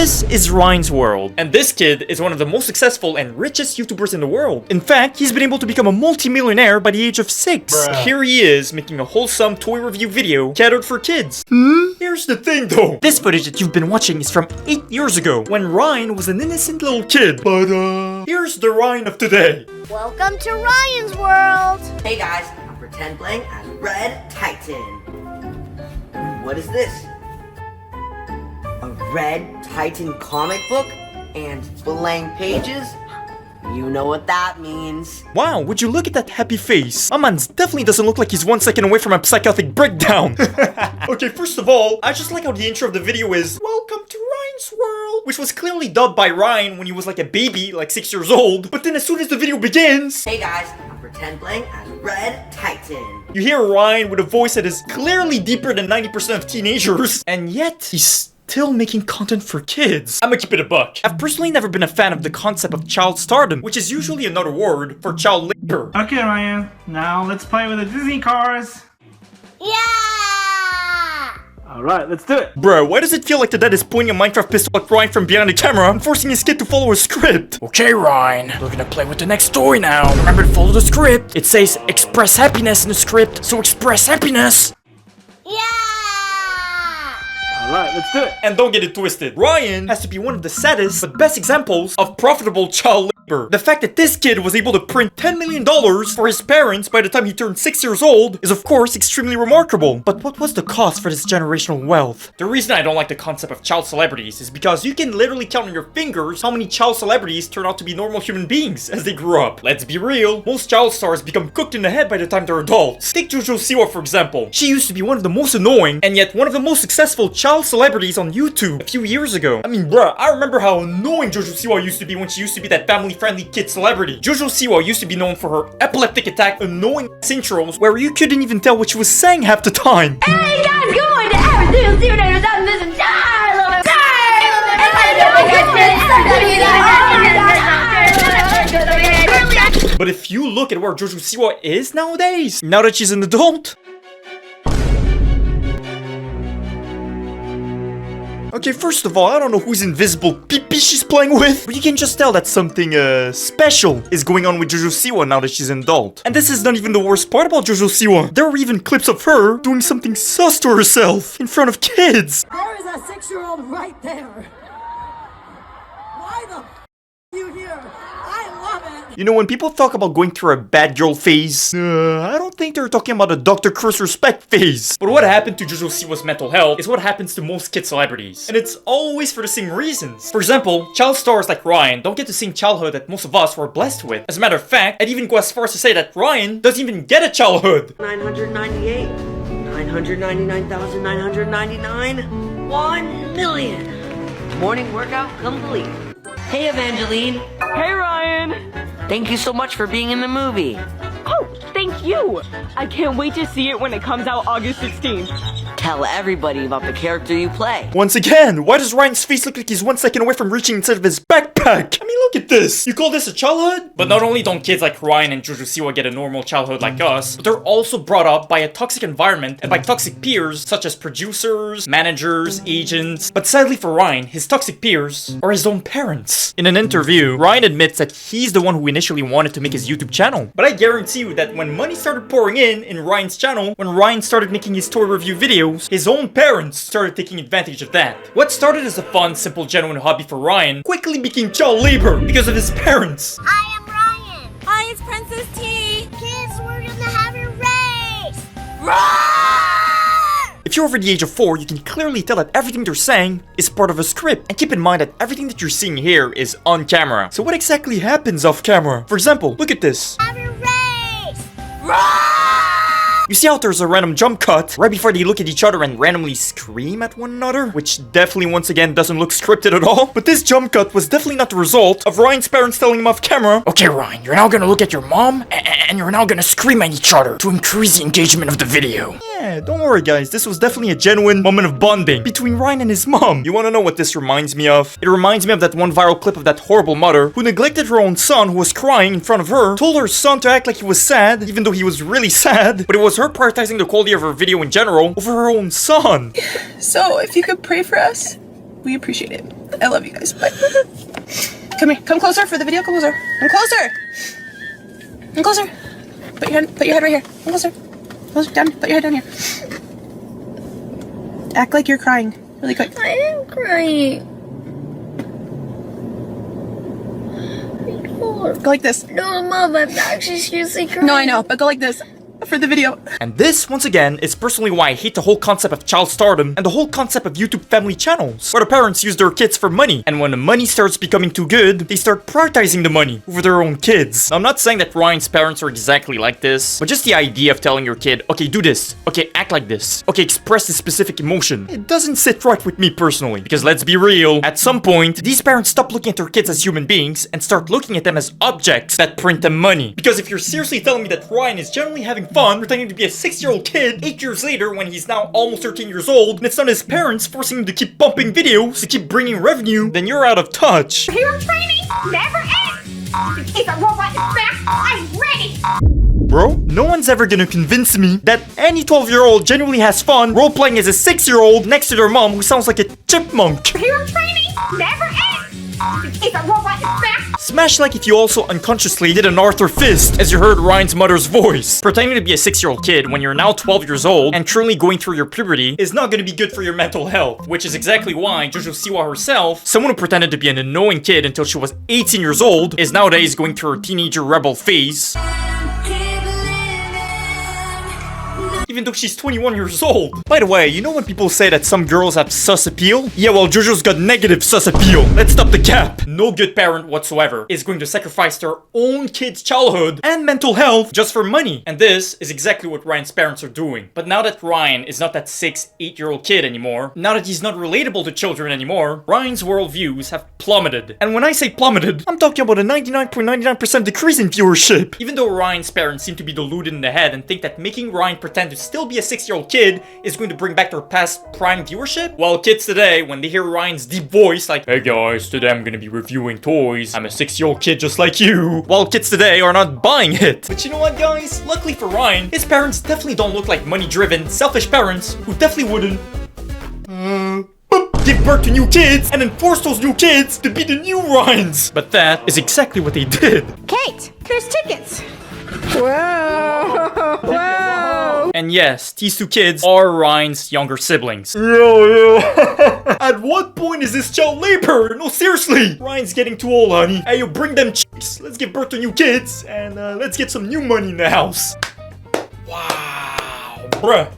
This is Ryan's world, and this kid is one of the most successful and richest YouTubers in the world. In fact, he's been able to become a multi-millionaire by the age of 6. Bruh. Here he is, making a wholesome toy review video catered for kids. Here's the thing though. This footage that you've been watching is from 8 years ago, when Ryan was an innocent little kid. But here's the Ryan of today. Welcome to Ryan's world! Hey guys, I'm pretend playing as Red Titan. What is this? A Red Titan comic book? And blank pages? You know what that means. Wow, would you look at that happy face? My man definitely doesn't look like he's 1 second away from a psychotic breakdown. Okay, first of all, I just like how the intro of the video is Welcome to Ryan's world, which was clearly dubbed by Ryan when he was like a baby, like 6 years old. But then as soon as the video begins, Hey guys, I'm pretend playing as Red Titan. you hear Ryan with a voice that is clearly deeper than 90% of teenagers, and yet he's still making content for kids. I'ma keep it a buck. I've personally never been a fan of the concept of child stardom, which is usually another word for child labor. Okay, Ryan. Now let's play with the Disney cars. Yeah! Alright, let's do it. Bro, why does it feel like the dad is pointing a Minecraft pistol at Ryan from behind the camera and forcing his kid to follow a script? Okay, Ryan, we're gonna play with the next story now. Remember to follow the script. It says express happiness in the script, so express happiness. Yeah! Alright, let's do it. And don't get it twisted, Ryan has to be one of the saddest but best examples of profitable child labor. The fact that this kid was able to print $10 million for his parents by the time he turned 6 years old is of course extremely remarkable. But what was the cost for this generational wealth? The reason I don't like the concept of child celebrities is because you can literally count on your fingers how many child celebrities turn out to be normal human beings as they grew up. Let's be real, most child stars become cooked in the head by the time they're adults. Take Jojo Siwa for example. She used to be one of the most annoying and yet one of the most successful child celebrities on YouTube a few years ago. I mean bruh, I remember how annoying Jojo Siwa used to be when she used to be that family-friendly kid celebrity. Jojo Siwa used to be known for her epileptic attack, annoying intros where you couldn't even tell what she was saying half the time. Hey guys, good morning to every single student who's out in this entire little But if you look at where Jojo Siwa is nowadays, now that she's an adult. Okay, first of all, I don't know whose invisible pee-pee she's playing with, but you can just tell that something, special is going on with Jojo Siwa now that she's an adult. And this is not even the worst part about Jojo Siwa. There are even clips of her doing something sus to herself in front of kids. There is a 6-year-old right there. Why the you here? I love it. You know, when people talk about going through a bad girl phase, I don't think they're talking about a Dr. Chris Respect phase. But what happened to Jojo Siwa's mental health is what happens to most kid celebrities. And it's always for the same reasons. For example, child stars like Ryan don't get the same childhood that most of us were blessed with. As a matter of fact, I'd even go as far as to say that Ryan doesn't even get a childhood. 998, 999,999, 1 million. Morning workout complete. Hey Evangeline. Hey Ryan! Thank you so much for being in the movie. Oh, thank you! I can't wait to see it when it comes out August 16th. Tell everybody about the character you play. Once again, why does Ryan's face look like he's 1 second away from reaching inside of his backpack? I mean, look at this. You call this a childhood? But not only don't kids like Ryan and Jojo Siwa get a normal childhood like us, but they're also brought up by a toxic environment and by toxic peers such as producers, managers, agents. But sadly for Ryan, his toxic peers are his own parents. In an interview, Ryan admits that he's the one who initially wanted to make his YouTube channel. But I guarantee you that when money started pouring in Ryan's channel, when Ryan started making his toy review videos, his own parents started taking advantage of that. What started as a fun, simple, genuine hobby for Ryan quickly became child labor because of his parents. I am Ryan. Hi, it's Princess T. Kids, we're gonna have a race. If you're over the age of 4, you can clearly tell that everything they're saying is part of a script. And keep in mind that everything that you're seeing here is on camera. So what exactly happens off camera? For example, look at this. Have a race. You see how there's a random jump cut right before they look at each other and randomly scream at one another? Which definitely, once again, doesn't look scripted at all. But this jump cut was definitely not the result of Ryan's parents telling him off camera, okay Ryan, you're now gonna look at your mom and you're now gonna scream at each other to increase the engagement of the video. Yeah, don't worry guys, this was definitely a genuine moment of bonding between Ryan and his mom. You wanna know what this reminds me of? It reminds me of that one viral clip of that horrible mother who neglected her own son who was crying in front of her, told her son to act like he was sad, even though he was really sad, but it was her prioritizing the quality of her video in general over her own son. So, if you could pray for us. We appreciate it. I love you guys. Bye. Come here. Come closer for the video. Come closer. Come closer. Come closer. Put your head right here. Come closer. Closer. Down. Put your head down here. Act like you're crying. Really quick. I am crying. Go like this. No, Mom, I'm actually seriously crying. No, I know, but go like this for the video. And this, once again, is personally why I hate the whole concept of child stardom and the whole concept of YouTube family channels, where the parents use their kids for money, and when the money starts becoming too good, they start prioritizing the money over their own kids. Now, I'm not saying that Ryan's parents are exactly like this, but just the idea of telling your kid, okay, do this, okay, act like this, okay, express this specific emotion, it doesn't sit right with me personally, because let's be real, at some point, these parents stop looking at their kids as human beings and start looking at them as objects that print them money. Because if you're seriously telling me that Ryan is generally having fun, pretending to be a 6-year-old kid 8 years later when he's now almost 13 years old, and it's not his parents forcing him to keep bumping videos to keep bringing revenue, then you're out of touch. Hero training never ends! If a robot is back, I'm ready! Bro, no one's ever gonna convince me that any 12-year-old genuinely has fun role-playing as a 6-year-old next to their mom who sounds like a chipmunk. Hero training never ends! If a robot is back, Smash like if you also unconsciously did an Arthur fist as you heard Ryan's mother's voice. Pretending to be a 6-year-old kid when you're now 12 years old and currently going through your puberty is not gonna be good for your mental health, which is exactly why Jojo Siwa herself, someone who pretended to be an annoying kid until she was 18 years old, is nowadays going through her teenager rebel phase. Even though she's 21 years old. By the way, you know when people say that some girls have sus appeal? Yeah, well, Jojo's got negative sus appeal. Let's stop the cap. No good parent whatsoever is going to sacrifice their own kid's childhood and mental health just for money. And this is exactly what Ryan's parents are doing. But now that Ryan is not that 8-year-old kid anymore, now that he's not relatable to children anymore, Ryan's worldviews have plummeted. And when I say plummeted, I'm talking about a 99.99% decrease in viewership. Even though Ryan's parents seem to be deluded in the head and think that making Ryan pretend to still be a 6-year-old kid is going to bring back their past prime viewership? Well, kids today, when they hear Ryan's deep voice like, "Hey guys, today I'm gonna be reviewing toys. I'm a 6-year-old kid just like you." Well, kids today are not buying it. But you know what, guys? Luckily for Ryan, his parents definitely don't look like money-driven, selfish parents who definitely wouldn't give birth to new kids and then force those new kids to be the new Ryans. But that is exactly what they did. Kate, there's tickets! Whoa! Whoa! And yes, these two kids are Ryan's younger siblings. Yo. At what point is this child labor? No, seriously. Ryan's getting too old, honey. Hey, you bring them chicks. Let's give birth to new kids and let's get some new money in the house. Wow, bruh.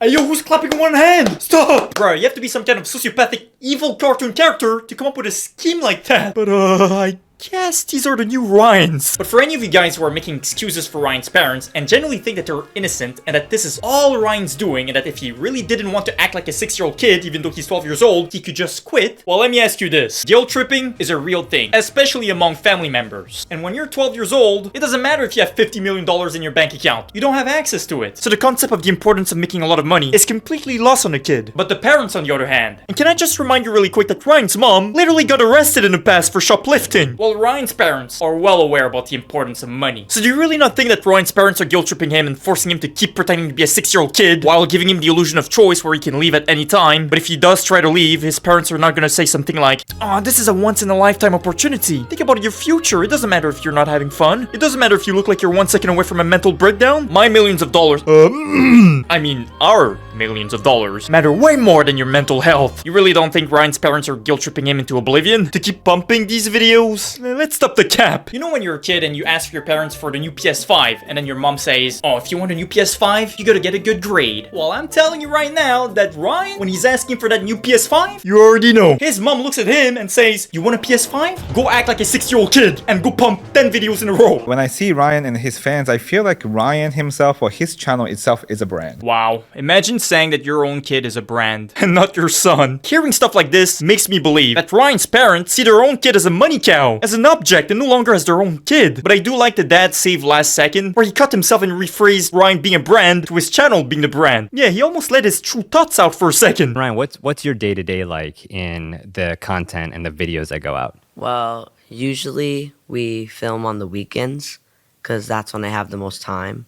Hey yo, who's clapping one hand? Stop! Bruh, you have to be some kind of sociopathic, evil cartoon character to come up with a scheme like that. But I guess these are the new Ryans. But for any of you guys who are making excuses for Ryan's parents and genuinely think that they're innocent and that this is all Ryan's doing and that if he really didn't want to act like a 6-year-old kid even though he's 12 years old, he could just quit, well, let me ask you this. Guilt tripping is a real thing, especially among family members. And when you're 12 years old, it doesn't matter if you have $50 million in your bank account. You don't have access to it. So the concept of the importance of making a lot of money is completely lost on the kid. But the parents, on the other hand, and can I just remind you really quick that Ryan's mom literally got arrested in the past for shoplifting? Well, Ryan's parents are well aware about the importance of money. So do you really not think that Ryan's parents are guilt-tripping him and forcing him to keep pretending to be a 6-year-old kid while giving him the illusion of choice where he can leave at any time? But if he does try to leave, his parents are not gonna say something like, "Oh, this is a once-in-a-lifetime opportunity. Think about your future. It doesn't matter if you're not having fun. It doesn't matter if you look like you're 1 second away from a mental breakdown. My millions of dollars, I mean, our millions of dollars matter way more than your mental health." You really don't think Ryan's parents are guilt-tripping him into oblivion to keep pumping these videos? Let's stop the cap. You know when you're a kid and you ask your parents for the new PS5 and then your mom says, "Oh, if you want a new PS5, you gotta get a good grade." Well, I'm telling you right now that Ryan, when he's asking for that new PS5, you already know. His mom looks at him and says, "You want a PS5? Go act like a 6-year-old kid and go pump 10 videos in a row." When I see Ryan and his fans, I feel like Ryan himself or his channel itself is a brand. Wow. Imagine saying that your own kid is a brand and not your son. Hearing stuff like this makes me believe that Ryan's parents see their own kid as a money cow, as an object, and no longer as their own kid. But I do like the dad save last second, where he cut himself and rephrased Ryan being a brand to his channel being the brand. Yeah, he almost let his true thoughts out for a second. Ryan, what's your day-to-day like in the content and the videos that go out? Well, usually we film on the weekends because that's when I have the most time.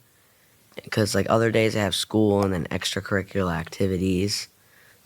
Because like other days I have school and then extracurricular activities.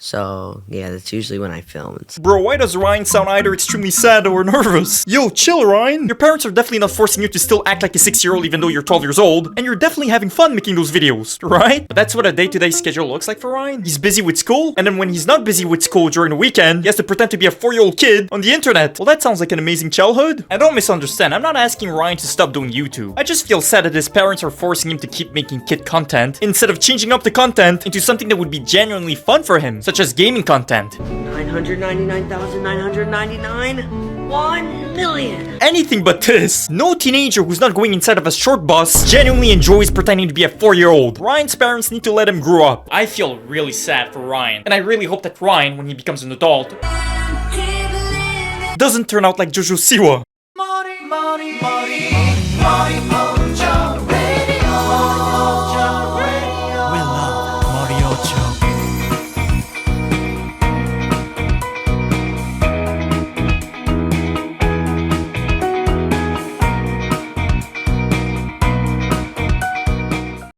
So, yeah, that's usually when I film. Bro, why does Ryan sound either extremely sad or nervous? Yo, chill, Ryan. Your parents are definitely not forcing you to still act like a 6-year-old even though you're 12 years old, and you're definitely having fun making those videos, right? But that's what a day-to-day schedule looks like for Ryan. He's busy with school, and then when he's not busy with school during the weekend, he has to pretend to be a 4-year-old kid on the internet. Well, that sounds like an amazing childhood. And don't misunderstand, I'm not asking Ryan to stop doing YouTube. I just feel sad that his parents are forcing him to keep making kid content instead of changing up the content into something that would be genuinely fun for him, such as gaming content. 999,999? 1 million! Anything but this. No teenager who's not going inside of a short bus genuinely enjoys pretending to be a 4-year-old. Ryan's parents need to let him grow up. I feel really sad for Ryan, and I really hope that Ryan, when he becomes an adult, doesn't turn out like Jojo Siwa.